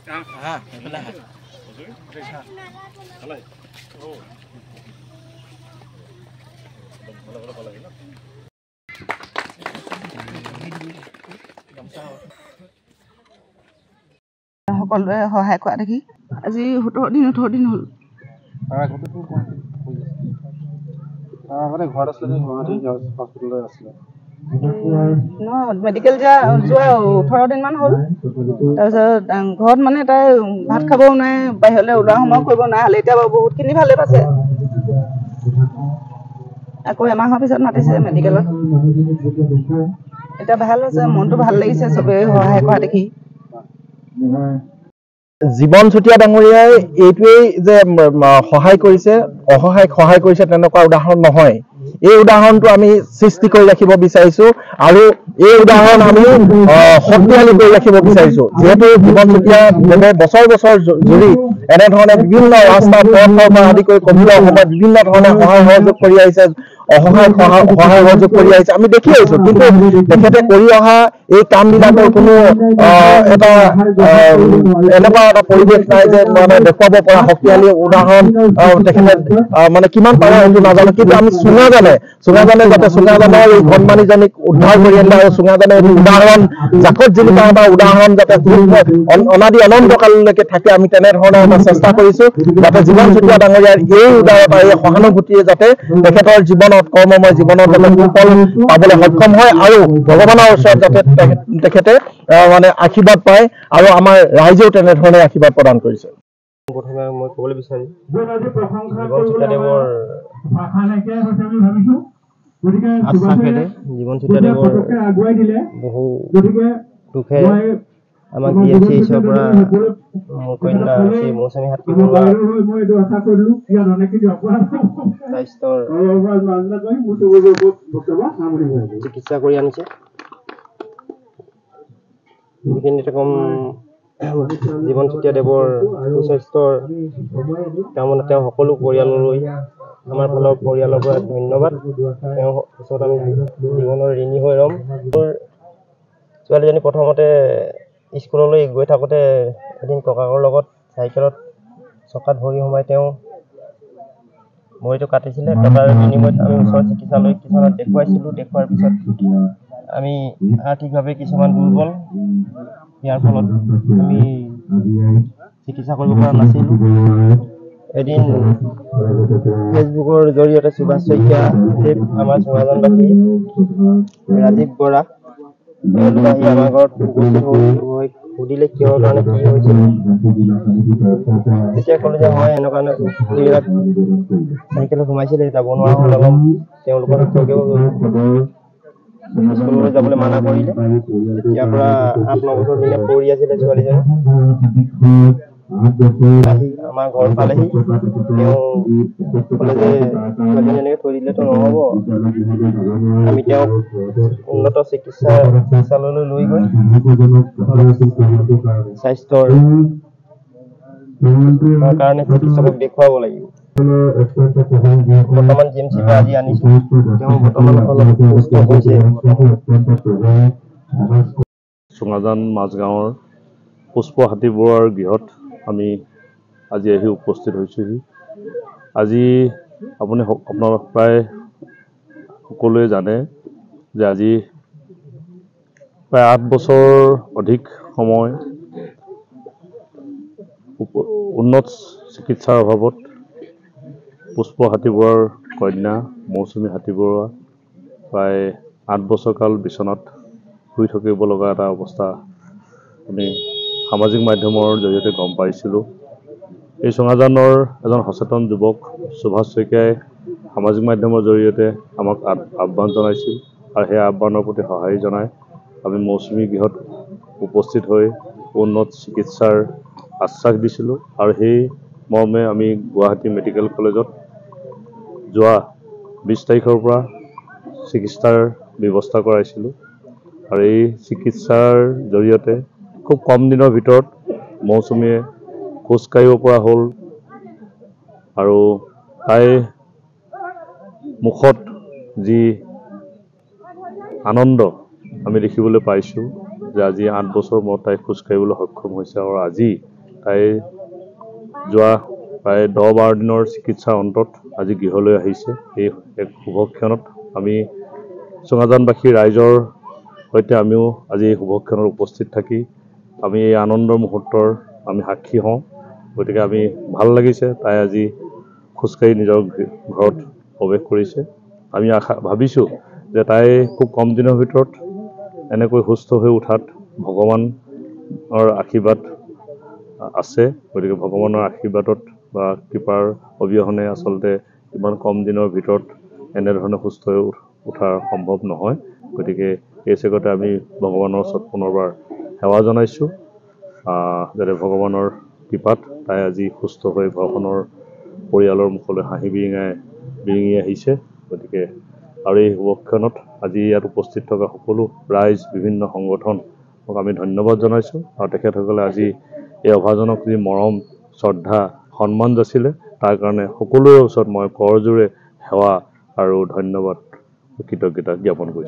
সকলোৱে সহায় কৰা দেখি আজি 17 দিন 18 দিন হ'ল। ঘৰত আছিলে হস্পিটেলত আছিলে মেডিকেল যোৱা 18 দিন মান হ'ল। তাৰপিছত ঘৰত মানে তাই ভাত খাবও নাই, বাহিৰলৈ ওলোৱা সময় কৰিব নোৱাৰে। এতিয়া বাৰু বহুতখিনি ভালে পাইছে। আকৌ এমাহৰ পিছত মাতিছে মেডিকেলত। এতিয়া ভাল হৈছে, মনটো ভাল লাগিছে চবেই সহায় কৰা দেখি। জীৱন চুতীয়া ডাঙৰীয়াই এইটোৱেই যে সহায় কৰিছে, সহায় কৰিছে তেনেকুৱা উদাহৰণ নহয়। এই উদাহৰণটো আমি সৃষ্টি কৰি ৰাখিব বিচাৰিছো আৰু এই উদাহৰণ আমি শক্তিশালী কৰি ৰাখিব বিচাৰিছো। যিহেতু জীৱন চুতীয়া বছৰ বছৰ জুৰি এনেধৰণে বিভিন্ন ৰাস্তা পথৰ পৰা আদি কৰি কভিডৰ সময়ত বিভিন্ন ধৰণে সহায় সহযোগ কৰি আহিছে, সহায় সহযোগ কৰি আহিছে আমি দেখি আহিছো। কিন্তু তেখেতে কৰি অহা এই কামবিলাকৰ কোনো এটা এনেকুৱা এটা পৰিৱেশ নাই যে মানে দেখুৱাব পৰা শক্তিশালী উদাহৰণ তেখেতে মানে কিমান পাৰে সেইটো নাজানো। কিন্তু আমি চুঙাজানে যাতে চুঙাজানৰ এই ধনমানিজনীক উদ্ধাৰ কৰি আনিলে আৰু চুঙাজানে এইটো উদাহৰণ জাকত জিলিকা এটা উদাহৰণ যাতে অনাদি অনন্ত কাললৈকে থাকে, আমি তেনেধৰণৰ এটা চেষ্টা কৰিছো যাতে জীৱন চুতীয়া ডাঙৰীয়াৰ এই উদাৰতা, এই সহানুভূতিয়ে যাতে তেখেতৰ জীৱনত কৰ্মময় জীৱনত যাতে সুফল পাবলৈ সক্ষম হয় আৰু ভগৱানৰ ওচৰত যাতে তেখেতে মানে আশীৰ্বাদ পায় আৰু আমাৰ ৰাইজেও তেনেধৰণে আশীৰ্বাদ প্ৰদান কৰিছে। প্ৰথমে মই ক'বলৈ বিচাৰিম জীৱন চুতীয়াদেৱৰ আশ্বাসেৰে জীৱন চুতীয়াদেৱৰ বহু দুখে আমাক DMCHৰ পৰা মোৰ কন্যা শ্ৰী মৌচুমী হাতীবৰুৱা স্বাস্থ্যৰ চিকিৎসা কৰি আনিছে। যিখিনি কম জীৱন চুতীয়াদেৱৰ সুস্বাস্থ্যৰ কামনা তেওঁ সকলো পৰিয়াললৈ আমাৰ ফালৰ পৰিয়ালৰ পৰা ধন্যবাদ। তেওঁ ওচৰত আমি জীৱনৰ ঋণী হৈ ৰ'ম। ছোৱালীজনী প্ৰথমতে স্কুললৈ গৈ থাকোঁতে এদিন ককাকৰ লগত চাইকেলত চকাত ভৰি সোমাই তেওঁ ভৰিটো কাটিছিলে। কটাৰ বিনিময়ত আমি ওচৰৰ চিকিৎসালয় কিছুমানত দেখুৱাইছিলোঁ। দেখুৱাৰ পিছত আমি আৰ্থিকভাৱে কিছুমান দুৰ্বল, ইয়াৰ ফলত আমি চিকিৎসা কৰিব পৰা নাছিলোঁ। এদিন ফেচবুকৰ জৰিয়তে সুভাষ শইকীয়া দেৱ, আমাৰ চুঙাজানবাসী ৰাজীৱ বৰা, তেওঁলোক আহি আমাৰ ঘৰত উপস্থিত হৈ সুধিলে কিহৰ কাৰণে কি হৈছিল। তেতিয়া ক'লে যে মই এনেকুৱা এইবিলাক চাইকেলত সোমাইছিলে, যাব নোৱাৰা হ'ল। অলপ তেওঁলোকৰ শিক্ষকেও স্কুললৈ যাবলৈ মানা কৰিলে। তেতিয়াৰ পৰা 8-9 বছৰ দিনে পঢ়ি আছিলে ছোৱালীজনী। আহি আমাৰ ঘৰ পালেহি। তেওঁ ক'লে যে ছোৱালীজনী এনেকৈ থৈ দিলেতো নহ'ব, আমি তেওঁক উন্নত চিকিৎসালয়লৈ লৈ গৈ স্বাস্থ্যৰ কাৰণে চিকিৎসকক দেখুৱাব লাগিব। বৰ্তমান GMC পৰা আজি আনিছোঁ। তেওঁ বৰ্তমান অলপ সুস্থ হৈছে। চুঙাজান মাজগাঁৱৰ পুষ্প হাতীবৰুৱাৰ গৃহত আমি আজি আহি উপস্থিত হৈছোঁহি। আজি আপোনালোক প্ৰায় সকলোৱে জানে যে আজি প্ৰায় 8 বছৰ অধিক সময় উন্নত চিকিৎসাৰ অভাৱত পুষ্প হাতীবৰুৱাৰ কন্যা মৌচুমী হাতীবৰুৱা প্ৰায় 8 বছৰ কাল বিচনাত শুই থাকিব লগা এটা অৱস্থা আমি সামাজিক মাধ্যমৰ জৰিয়তে গম পাইছিলোঁ। এই চুঙাজানৰ এজন সচেতন যুৱক সুভাষ শইকীয়াই সামাজিক মাধ্যমৰ জৰিয়তে আমাক আহ্বান জনাইছিল আৰু সেই আহ্বানৰ প্ৰতি সঁহাৰি জনাই আমি মৌচুমী গৃহত উপস্থিত হৈ উন্নত চিকিৎসাৰ আশ্বাস দিছিলোঁ আৰু সেই মৰ্মে আমি গুৱাহাটী মেডিকেল কলেজত যোৱা 20 তাৰিখৰ পৰা চিকিৎসাৰ ব্যৱস্থা কৰাইছিলোঁ আৰু এই চিকিৎসাৰ জৰিয়তে খুব কম দিনৰ ভিতৰত মৌচুমীয়ে খোজ কাঢ়িব পৰা হ'ল আৰু তাই মুখত যি আনন্দ আমি দেখিবলৈ পাইছোঁ যে আজি 8 বছৰ মূৰত তাই খোজ কাঢ়িবলৈ সক্ষম হৈছে আৰু আজি তাই যোৱা প্ৰায় 10-12 দিনৰ চিকিৎসাৰ অন্তত আজি গৃহলৈ আহিছে। এই এক শুভক্ষণত আমি চুঙাজানবাসী ৰাইজৰ সৈতে আমিও আজি এই শুভক্ষণত উপস্থিত থাকি আমি এই আনন্দৰ মুহূৰ্তৰ আমি সাক্ষী হওঁ। গতিকে আমি ভাল লাগিছে তাই আজি খোজকাঢ়ি নিজৰ ঘৰত প্ৰৱেশ কৰিছে। আমি ভাবিছোঁ যে তাই খুব কম দিনৰ ভিতৰত এনেকৈ সুস্থ হৈ উঠাত ভগৱানৰ আশীৰ্বাদ আছে। গতিকে ভগৱানৰ আশীৰ্বাদত বা কৃপাৰ অবিহনে আচলতে ইমান কম দিনৰ ভিতৰত এনেধৰণে সুস্থ হৈ উঠা সম্ভৱ নহয়। গতিকে এই চেগতে আমি ভগৱানৰ ওচৰত পুনৰবাৰ সেৱা জনাইছোঁ যাতে ভগৱানৰ কৃপাত তাই আজি সুস্থ হৈ ঘৰখনৰ পৰিয়ালৰ মুখলৈ হাঁহি বিৰিঙি আহিছে। গতিকে আৰু এই শুভক্ষণত আজি ইয়াত উপস্থিত থকা সকলো ৰাইজ বিভিন্ন সংগঠনক আমি ধন্যবাদ জনাইছোঁ আৰু তেখেতসকলে আজি এই অভাজনক যি মৰম শ্ৰদ্ধা সন্মান যাচিলে তাৰ কাৰণে সকলোৰে ওচৰত মই কৰজোৰে সেৱা আৰু ধন্যবাদ কৃতজ্ঞতা জ্ঞাপন কৰিছোঁ।